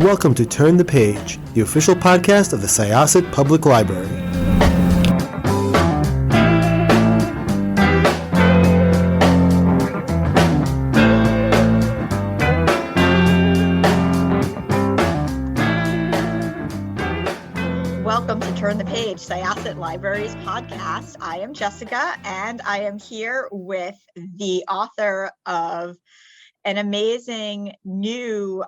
welcome to Turn the Page, the official podcast of the Syosset Public Library. Welcome to Turn the Page, Syosset Library's podcast. I am Jessica, and I am here with the author of an amazing new,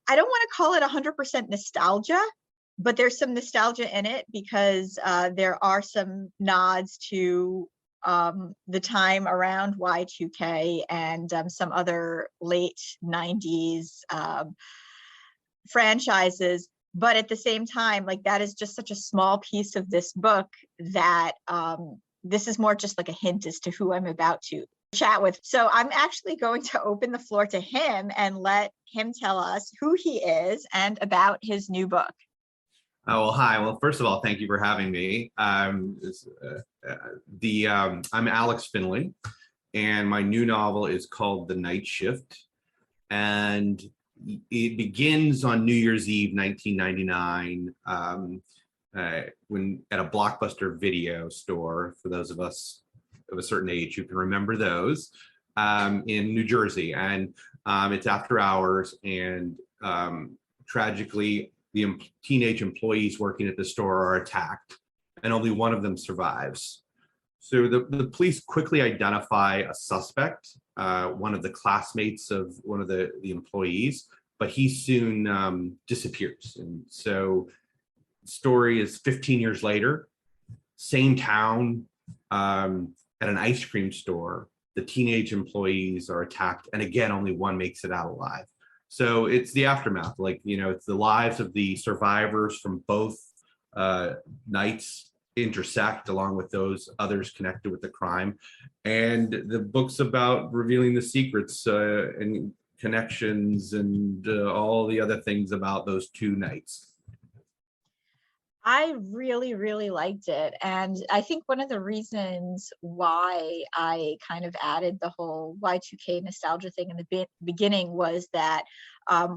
I don't want to call it 100% nostalgia, but there's some nostalgia in it because there are some nods to the time around Y2K and some other late 90s franchises. But at the same time, like, that is just such a small piece of this book that this is more just like a hint as to who I'm about to chat with. So I'm actually going to open the floor to him and let him tell us who he is and about his new book. Oh, well, hi. Well, first of all, thank you for having me. I'm Alex Finlay, and my new novel is called The Night Shift. And it begins on New Year's Eve, 1999, when at a Blockbuster video store, for those of us of a certain age who can remember those, in New Jersey. And it's after hours, and tragically, the teenage employees working at the store are attacked, and only one of them survives. So the police quickly identify a suspect, one of the classmates of one of the employees, but he soon disappears. And so the story is 15 years later, same town, at an ice cream store, the teenage employees are attacked, and again, only one makes it out alive. So it's the aftermath, it's the lives of the survivors from both nights intersect along with those others connected with the crime. And the book's about revealing the secrets and connections and all the other things about those two nights. I really, really liked it. And I think one of the reasons why I kind of added the whole Y2K nostalgia thing in the beginning was that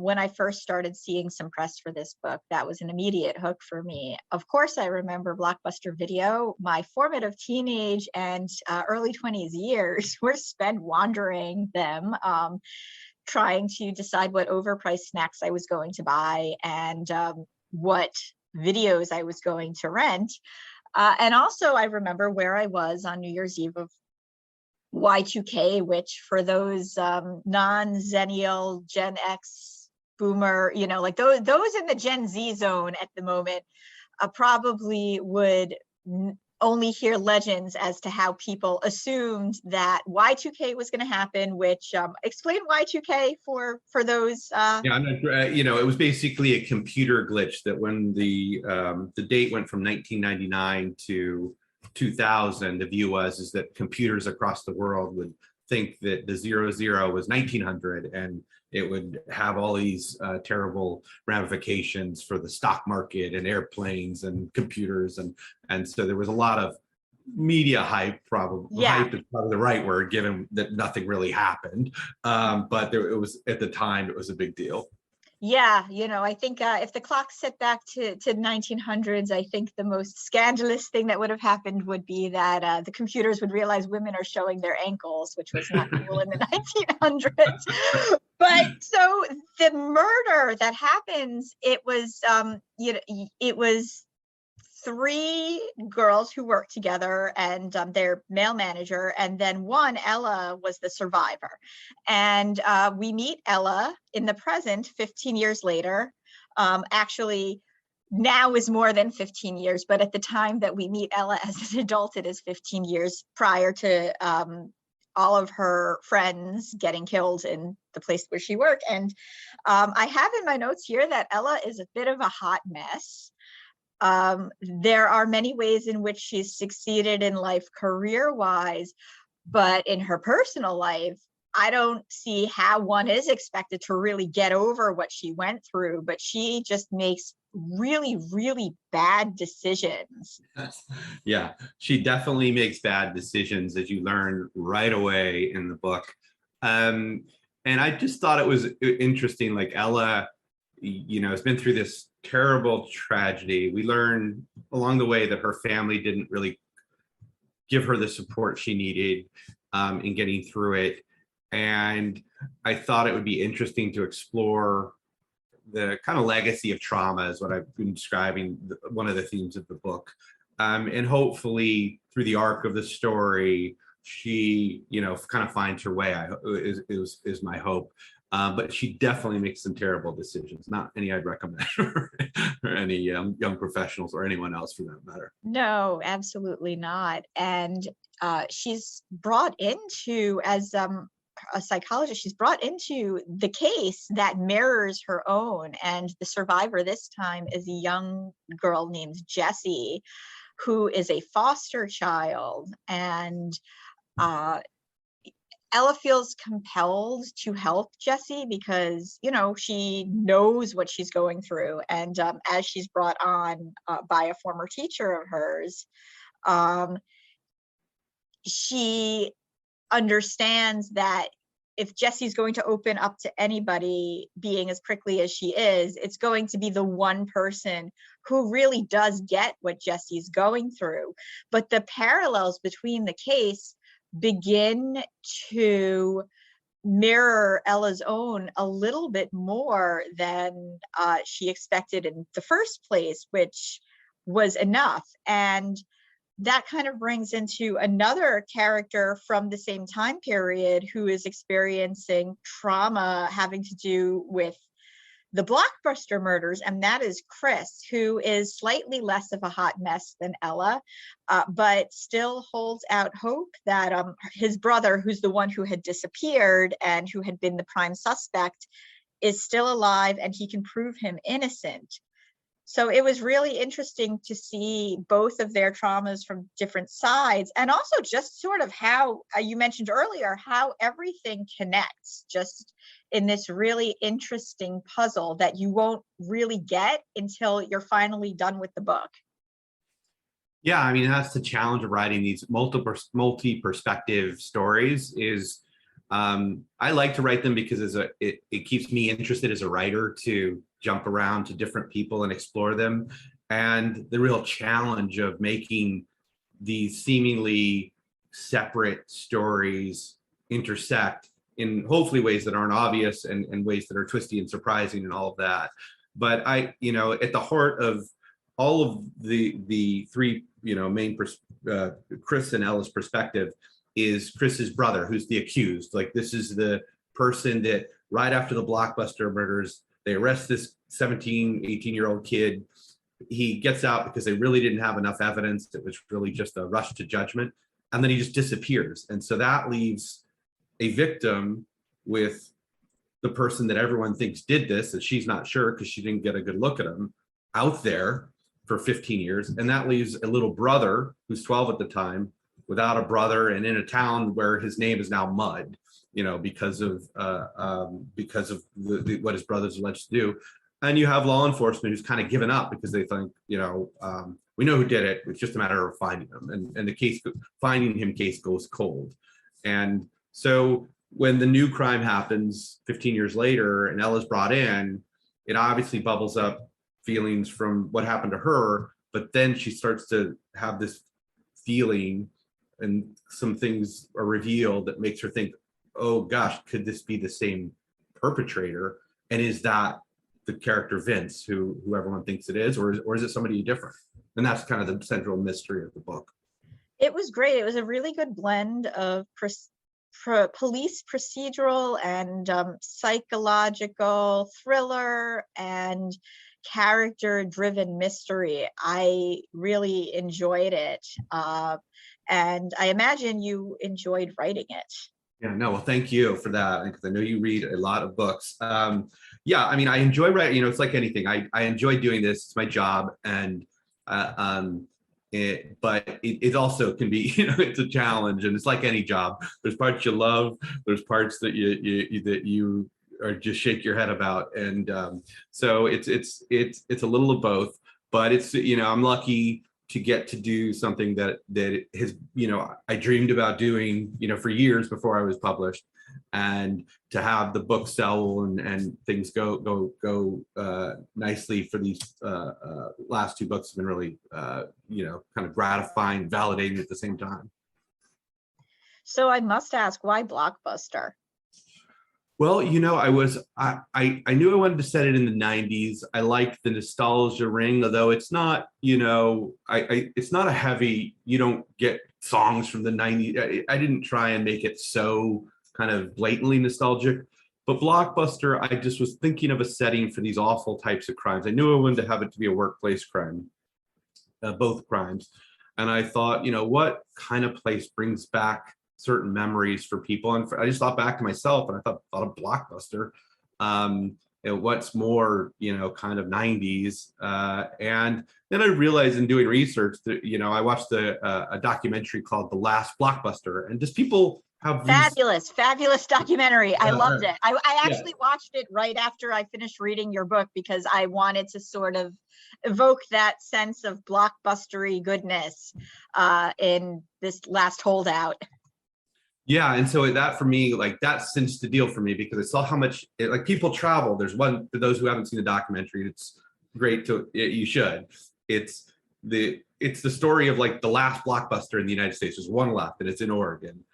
when I first started seeing some press for this book, that was an immediate hook for me. Of course, I remember Blockbuster Video. My formative teenage and early 20s years were spent wandering them, trying to decide what overpriced snacks I was going to buy and what videos I was going to rent. And also I remember where I was on New Year's Eve of Y2K, which for those non-Zennial, Gen X, Boomer, like those in the Gen Z zone at the moment, probably would only hear legends as to how people assumed that Y2K was going to happen, which explain Y2K for those. Yeah, I'm not, it was basically a computer glitch that when the date went from 1999 to 2000, the view is that computers across the world would think that the 00 was 1900, and it would have all these terrible ramifications for the stock market and airplanes and computers, and so there was a lot of media hype. Probably hype is probably the right word, given that nothing really happened. But it was, at the time, it was a big deal. Yeah, I think if the clock set back to 1900s, I think the most scandalous thing that would have happened would be that the computers would realize women are showing their ankles, which was not cool in the 1900s. But so the murder that happens, it was, it was three girls who worked together and their male manager, and then one, Ella, was the survivor. And we meet Ella in the present 15 years later. Actually, now is more than 15 years, but at the time that we meet Ella as an adult, it is 15 years prior to all of her friends getting killed in the place where she worked. And I have in my notes here that Ella is a bit of a hot mess. There are many ways in which she's succeeded in life career-wise, but in her personal life, I don't see how one is expected to really get over what she went through, but she just makes really, really bad decisions. Yeah, she definitely makes bad decisions, as you learn right away in the book. And I just thought it was interesting, like Ella has been through this terrible tragedy. We learn along the way that her family didn't really give her the support she needed in getting through it. And I thought it would be interesting to explore the kind of legacy of trauma, is what I've been describing, one of the themes of the book. And hopefully through the arc of the story, she, kind of finds her way, is my hope. But she definitely makes some terrible decisions, not any I'd recommend for any young professionals or anyone else for that matter. No, absolutely not. And she's brought into, as a psychologist, she's brought into the case that mirrors her own. And the survivor this time is a young girl named Jessie, who is a foster child. And Ella feels compelled to help Jessie because, she knows what she's going through. And as she's brought on by a former teacher of hers, she understands that if Jessie's going to open up to anybody, being as prickly as she is, it's going to be the one person who really does get what Jessie's going through. But the parallels between the case begin to mirror Ella's own a little bit more than she expected in the first place, which was enough. And that kind of brings into another character from the same time period who is experiencing trauma having to do with the Blockbuster murders, and that is Chris, who is slightly less of a hot mess than Ella, but still holds out hope that his brother, who's the one who had disappeared and who had been the prime suspect, is still alive and he can prove him innocent. So it was really interesting to see both of their traumas from different sides, and also just sort of how you mentioned earlier, how everything connects just in this really interesting puzzle that you won't really get until you're finally done with the book. Yeah, I mean, that's the challenge of writing these multi-perspective stories is I like to write them because it keeps me interested as a writer to jump around to different people and explore them. And the real challenge of making these seemingly separate stories intersect in hopefully ways that aren't obvious and ways that are twisty and surprising and all of that. But at the heart of all of the three, main Chris and Ella's perspective is Chris's brother, who's the accused. Like, this is the person that right after the Blockbuster murders, they arrest this 17, 18-year-old kid. He gets out because they really didn't have enough evidence. It was really just a rush to judgment. And then he just disappears. And so that leaves a victim with the person that everyone thinks did this, that she's not sure because she didn't get a good look at him, out there for 15 years. And that leaves a little brother who's 12 at the time, without a brother, and in a town where his name is now mud, because of what his brother's alleged to do. And you have law enforcement who's kind of given up because they think, we know who did it. It's just a matter of finding him, and the finding him case goes cold. And so when the new crime happens 15 years later and Ella's brought in, it obviously bubbles up feelings from what happened to her, but then she starts to have this feeling, and some things are revealed that makes her think, oh gosh, could this be the same perpetrator? And is that the character Vince, who everyone thinks it is, or is it somebody different? And that's kind of the central mystery of the book. It was great. It was a really good blend of police procedural and psychological thriller and character-driven mystery. I really enjoyed it. And I imagine you enjoyed writing it. Yeah, no, well, thank you for that, because I know you read a lot of books. Yeah, I mean, I enjoy writing. It's like anything. I enjoy doing this. It's my job, and it also can be, it's a challenge, and it's like any job. There's parts you love. There's parts that you or just shake your head about, and so it's a little of both. But it's I'm lucky to get to do something that has, I dreamed about doing, for years before I was published, and to have the book sell and things go nicely for these last two books have been really, kind of gratifying, validating at the same time. So I must ask, why Blockbuster? Well, I knew I wanted to set it in the 90s. I liked the nostalgia ring, although it's not, it's not a heavy, you don't get songs from the 90s. I didn't try and make it so kind of blatantly nostalgic. But Blockbuster, I just was thinking of a setting for these awful types of crimes. I knew I wanted to have it to be a workplace crime, both crimes. And I thought, what kind of place brings back certain memories for people? And I just thought back to myself, and I thought of Blockbuster. What's more, kind of 90s. And then I realized in doing research that, I watched a documentary called The Last Blockbuster, and just people have fabulous documentary. I loved it. I actually watched it right after I finished reading your book, because I wanted to sort of evoke that sense of blockbustery goodness in this last holdout. Yeah, and so that for me, like, that cinched the deal for me, because I saw how much like people travel. There's one for those who haven't seen the documentary. It's great you should. It's the story of like the last Blockbuster in the United States. There's one left, and it's in Oregon.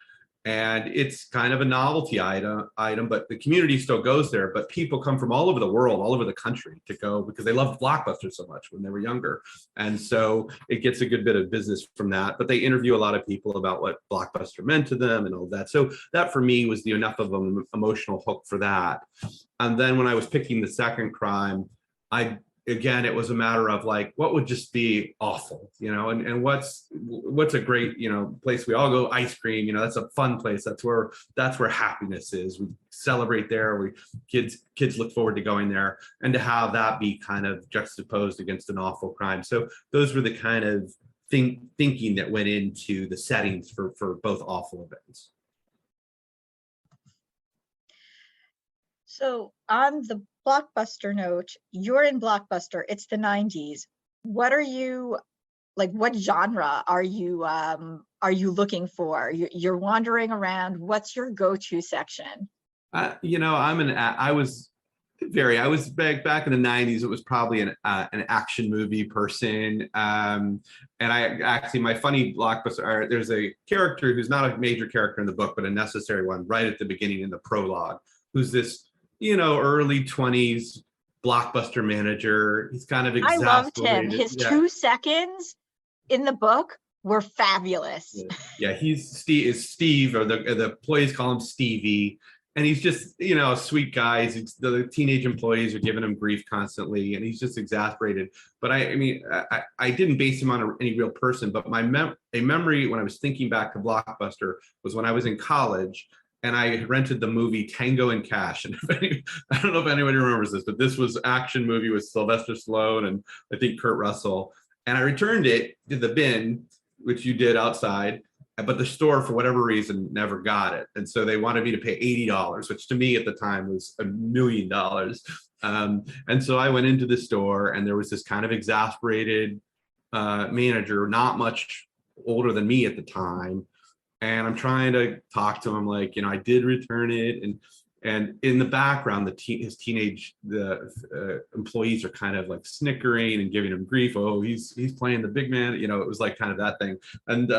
And it's kind of a novelty item, but the community still goes there. But people come from all over the world, all over the country to go, because they loved Blockbuster so much when they were younger. And so it gets a good bit of business from that. But they interview a lot of people about what Blockbuster meant to them and all that. So that for me was enough of an emotional hook for that. And then when I was picking the second crime, again, it was a matter of like, what would just be awful, and what's a great, place we all go, ice cream, that's a fun place. That's where happiness is. We celebrate there. Kids look forward to going there, and to have that be kind of juxtaposed against an awful crime. So those were the kind of thinking that went into the settings for both awful events. So on the Blockbuster note, you're in Blockbuster. It's the 90s. What are you like? What genre are you looking for? You're wandering around. What's your go-to section? I was back in the 90s. It was probably an action movie person. And I actually, my funny Blockbuster, there's a character who's not a major character in the book, but a necessary one right at the beginning in the prologue, who's this, early 20s Blockbuster manager. He's kind of exasperated. I loved him. His 2 seconds in the book were fabulous. Yeah, he's Steve, or the employees call him Stevie. And he's just, a sweet guy. The teenage employees are giving him grief constantly, and he's just exasperated. But I didn't base him on any real person, but a memory when I was thinking back to Blockbuster was when I was in college, and I rented the movie Tango and Cash. And I don't know if anybody remembers this, but this was action movie with Sylvester Stallone and I think Kurt Russell. And I returned it to the bin, which you did outside, but the store, for whatever reason, never got it. And so they wanted me to pay $80, which to me at the time was $1 million. And so I went into the store, and there was this kind of exasperated manager, not much older than me at the time. And I'm trying to talk to him like, I did return it. And in the background, his teenage employees are kind of like snickering and giving him grief. Oh, he's playing the big man. It was like kind of that thing. And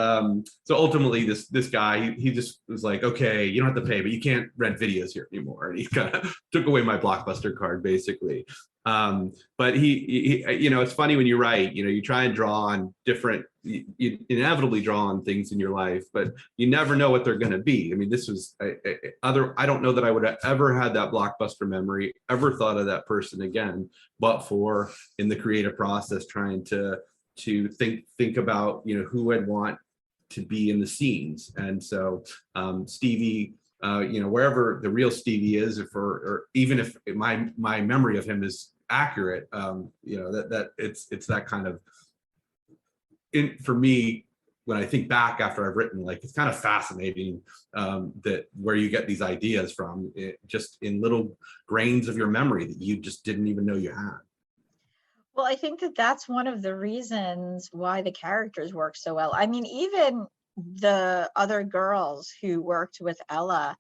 so ultimately, this guy, he just was like, okay, you don't have to pay, but you can't rent videos here anymore. And he kind of took away my Blockbuster card, basically. But he it's funny when you write, you try and draw on different, you inevitably draw on things in your life, but you never know what they're going to be. I mean, this was I don't know that I would have ever had that Blockbuster memory, ever thought of that person again, but for in the creative process, trying to think about, who I'd want to be in the scenes. And so Stevie, wherever the real Stevie is, or even if my memory of him is accurate, that it's that kind of, for me, when I think back after I've written, like, it's kind of fascinating that where you get these ideas from, just in little grains of your memory that you just didn't even know you had. Well, I think that that's one of the reasons why the characters work so well. I mean, even the other girls who worked with Ella,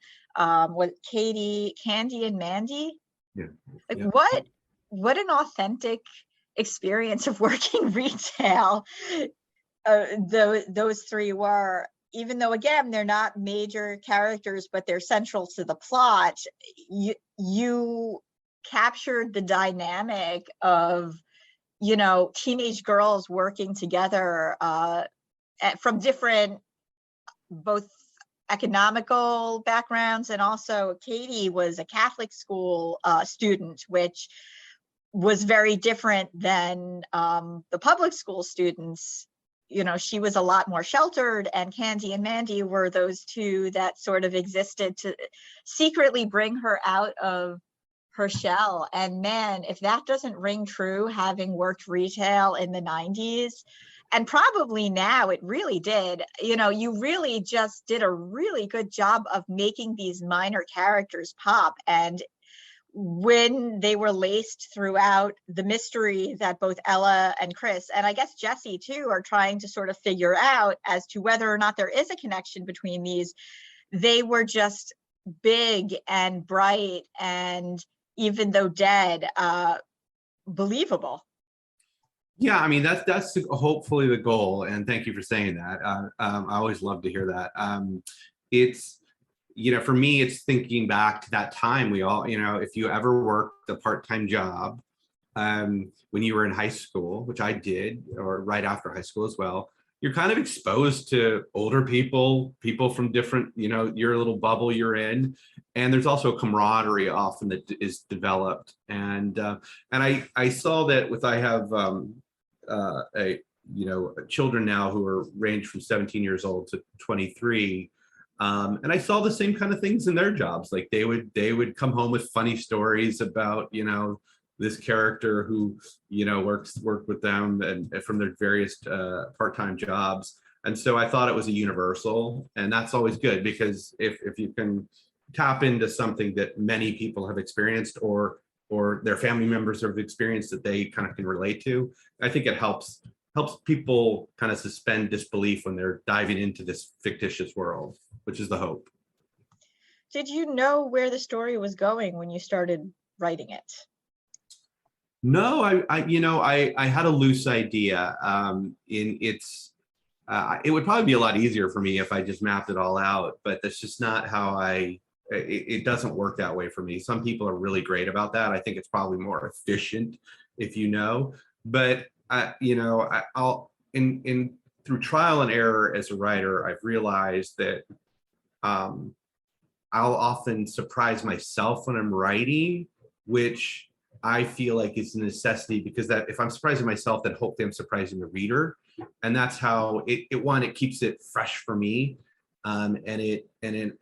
with Katie, Candy, and Mandy, Yeah. like Yeah. what an authentic experience of working retail those three were. Even though, again, they're not major characters, but they're central to the plot, you captured the dynamic of, teenage girls working together from different, both economical backgrounds, and also Katie was a Catholic school student, which was very different than the public school students. She was a lot more sheltered, and Candy and Mandy were those two that sort of existed to secretly bring her out of her shell. And man, if that doesn't ring true, having worked retail in the 90s, and probably now, it really did. You really just did a really good job of making these minor characters pop. And when they were laced throughout the mystery that both Ella and Chris, and I guess Jesse too, are trying to sort of figure out as to whether or not there is a connection between these, they were just big and bright, and even though dead, believable. Yeah, I mean that's hopefully the goal, and thank you for saying that. I always love to hear that. It's for me, it's thinking back to that time. We all, if you ever worked a part-time job when you were in high school, which I did, or right after high school as well, you're kind of exposed to older people from different, your little bubble you're in, and there's also a camaraderie often that is developed. And I saw that I have children now who are range from 17 years old to 23. And I saw the same kind of things in their jobs. Like they would come home with funny stories about, this character who, worked with them and from their various part-time jobs. And so I thought it was a universal, and that's always good, because if you can tap into something that many people have experienced, or their family members have experienced that they kind of can relate to, I think it helps people kind of suspend disbelief when they're diving into this fictitious world, which is the hope. Did you know where the story was going when you started writing it? No, I had a loose idea. It would probably be a lot easier for me if I just mapped it all out, but that's just not how it doesn't work that way for me. Some people are really great about that. I think it's probably more efficient if but I'll through trial and error as a writer, I've realized that I'll often surprise myself when I'm writing, which I feel like is a necessity, because that if I'm surprising myself, then hopefully I'm surprising the reader. And that's how it keeps it fresh for me. And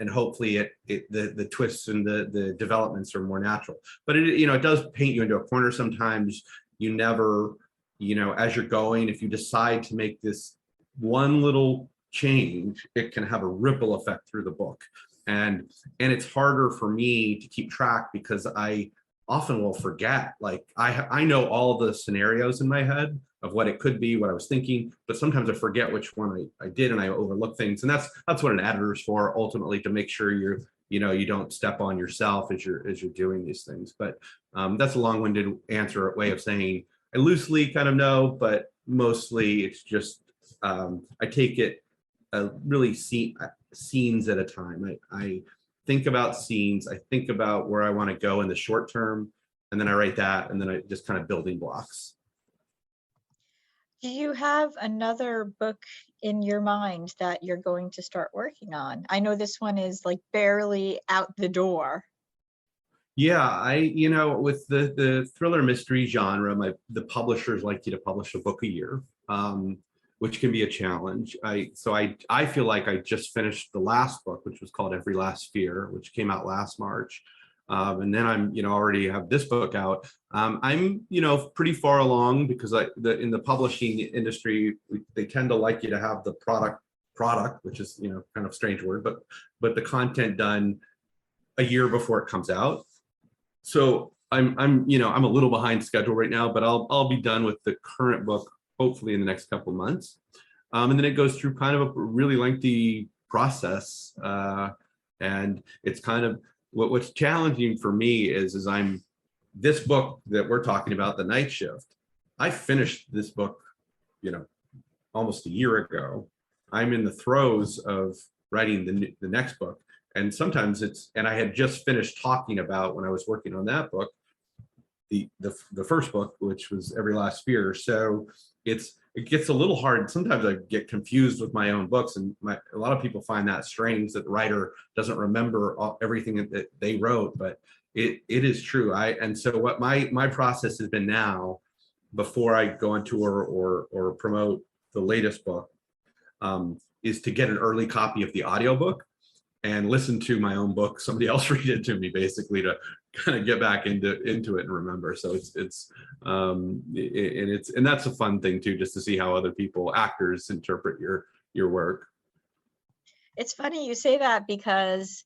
hopefully the twists and the developments are more natural. But it does paint you into a corner sometimes. You never, as you're going, if you decide to make this one little change, it can have a ripple effect through the book. And it's harder for me to keep track, because I often will forget. Like I know all the scenarios in my head of what it could be, what I was thinking, but sometimes I forget which one I did, and I overlook things. And that's what an editor is for, ultimately, to make sure you don't step on yourself as you're doing these things. But that's a long-winded way of saying I loosely kind of know, but mostly it's just I take it really scenes at a time. I think about scenes. I think about where I want to go in the short term, and then I write that, and then I just kind of building blocks. Do you have another book in your mind that you're going to start working on? I know this one is like barely out the door. Yeah, with the thriller mystery genre, the publishers like you to publish a book a year, which can be a challenge. I feel like I just finished the last book, which was called Every Last Fear, which came out last March. And then I'm, already have this book out. I'm, pretty far along, because in the publishing industry, they tend to like you to have the product, which is, kind of a strange word, but the content done a year before it comes out. So I'm a little behind schedule right now, but I'll be done with the current book hopefully in the next couple of months. And then it goes through kind of a really lengthy process. And it's kind of what's challenging for me is this book that we're talking about, The Night Shift. I finished this book, almost a year ago. I'm in the throes of writing the next book. And sometimes and I had just finished talking about, when I was working on that book, the first book, which was Every Last Fear. So it gets a little hard. Sometimes I get confused with my own books, and a lot of people find that strange that the writer doesn't remember everything that they wrote, but it is true. And so what my process has been now, before I go on tour or promote the latest book, is to get an early copy of the audiobook and listen to my own book, somebody else read it to me, basically, to kind of get back into it and remember. So and that's a fun thing too, just to see how other actors interpret your work. It's funny you say that, because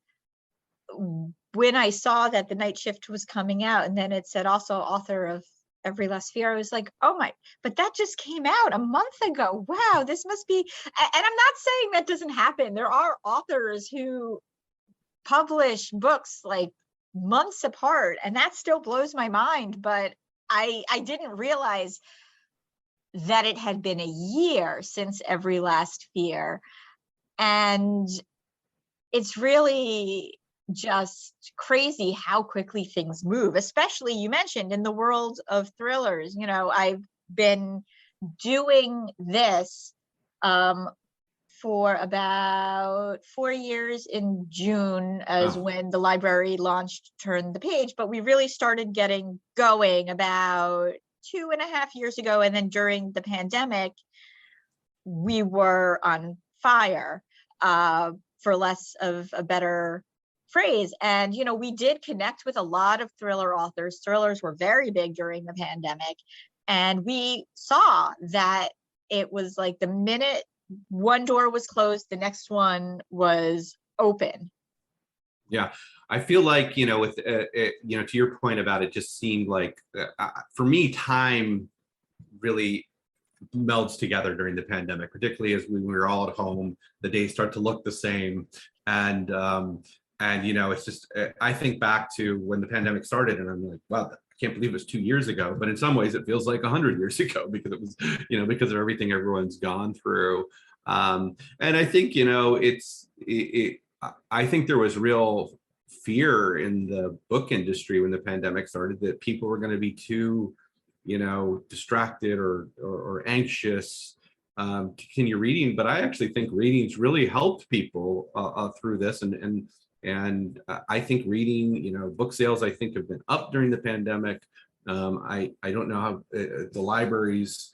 when I saw that The Night Shift was coming out, and then it said also author of Every Last Fear, I was like, oh my, but that just came out a month ago. Wow, this must be, and I'm not saying that doesn't happen. There are authors who publish books like months apart, and that still blows my mind. But I didn't realize that it had been a year since Every Last Fear. And it's really just crazy how quickly things move, especially, you mentioned, in the world of thrillers. I've been doing this for about 4 years. In June as when the library launched Turn the Page, but we really started getting going about 2.5 years ago. And then during the pandemic, we were on fire, for less of a better phrase. And, we did connect with a lot of thriller authors. Thrillers were very big during the pandemic. And we saw that it was like the minute one door was closed, the next one was open. Yeah, I feel like, with, to your point about it, just seemed like, for me, time really melds together during the pandemic, particularly as we were all at home. The days start to look the same. And it's just, I think back to when the pandemic started, and I'm like, wow, I can't believe it was 2 years ago. But in some ways it feels like 100 years ago, because it was, because of everything everyone's gone through. And I think, I think there was real fear in the book industry when the pandemic started, that people were going to be too, distracted or anxious to continue reading. But I actually think reading's really helped people through this. And I think reading, book sales, I think, have been up during the pandemic. I don't know how the libraries,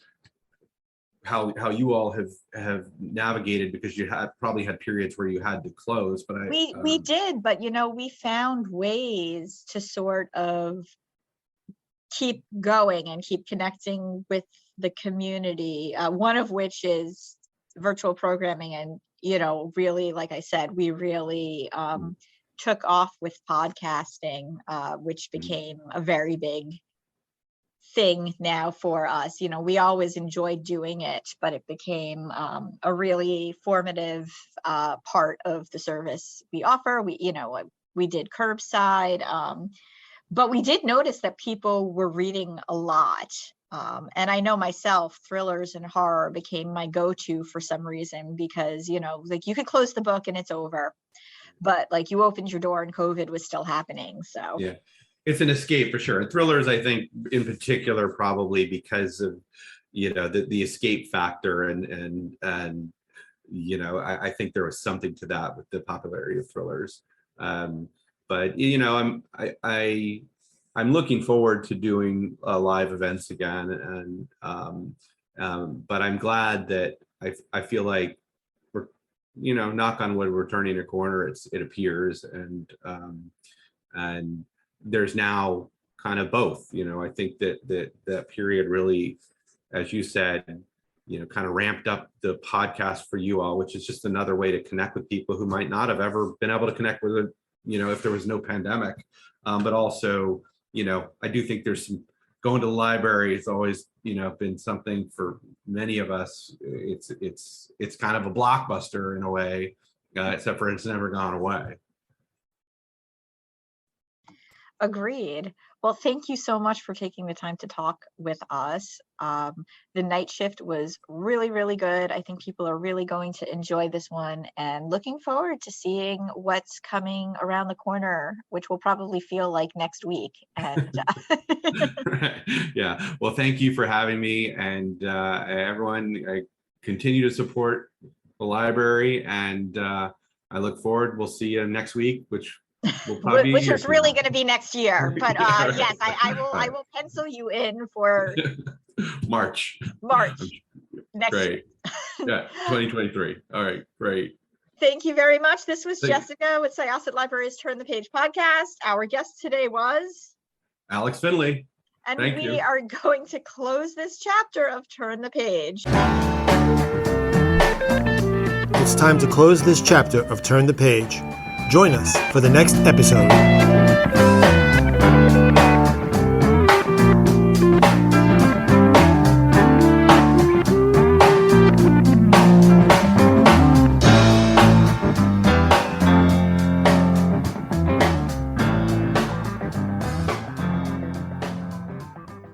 how you all have navigated, because you probably had periods where you had to close, but we did, but we found ways to sort of keep going and keep connecting with the community, one of which is virtual programming. And really, like I said, we really took off with podcasting, which became a very big thing now for us. We always enjoyed doing it, but it became a really formative part of the service we offer. We did curbside, but we did notice that people were reading a lot. And I know myself, thrillers and horror became my go-to for some reason, because, like, you could close the book and it's over, but like, you opened your door and COVID was still happening. So yeah, it's an escape for sure. And thrillers, I think, in particular, probably because of, the escape factor, and I think there was something to that with the popularity of thrillers. But I'm looking forward to doing live events again, and but I'm glad that I feel like we're, knock on wood, we're turning a corner. It appears, and there's now kind of both. I think that period really, as you said, kind of ramped up the podcast for you all, which is just another way to connect with people who might not have ever been able to connect with it, if there was no pandemic, but also, I do think there's some going to the library has always, been something for many of us. It's kind of a blockbuster in a way, except for it's never gone away. Agreed. Well, thank you so much for taking the time to talk with us. The night shift was really, really good. I think people are really going to enjoy this one, and looking forward to seeing what's coming around the corner, which will probably feel like next week. And Right. Yeah. Well, thank you for having me, and everyone. I continue to support the library, and I look forward. We'll see you next week, which will probably which is really going to be next year. But Yeah, right. yes, I will pencil you in for March next Great. year. Yeah, 2023. All right, great. Thank you very much. This was Thank you. Jessica with Syosset Library's Turn the Page podcast. Our guest today was Alex Finlay. and Thank we you. are going to close this chapter of Turn the Page. It's time to close this chapter of Turn the Page. Join us for the next episode.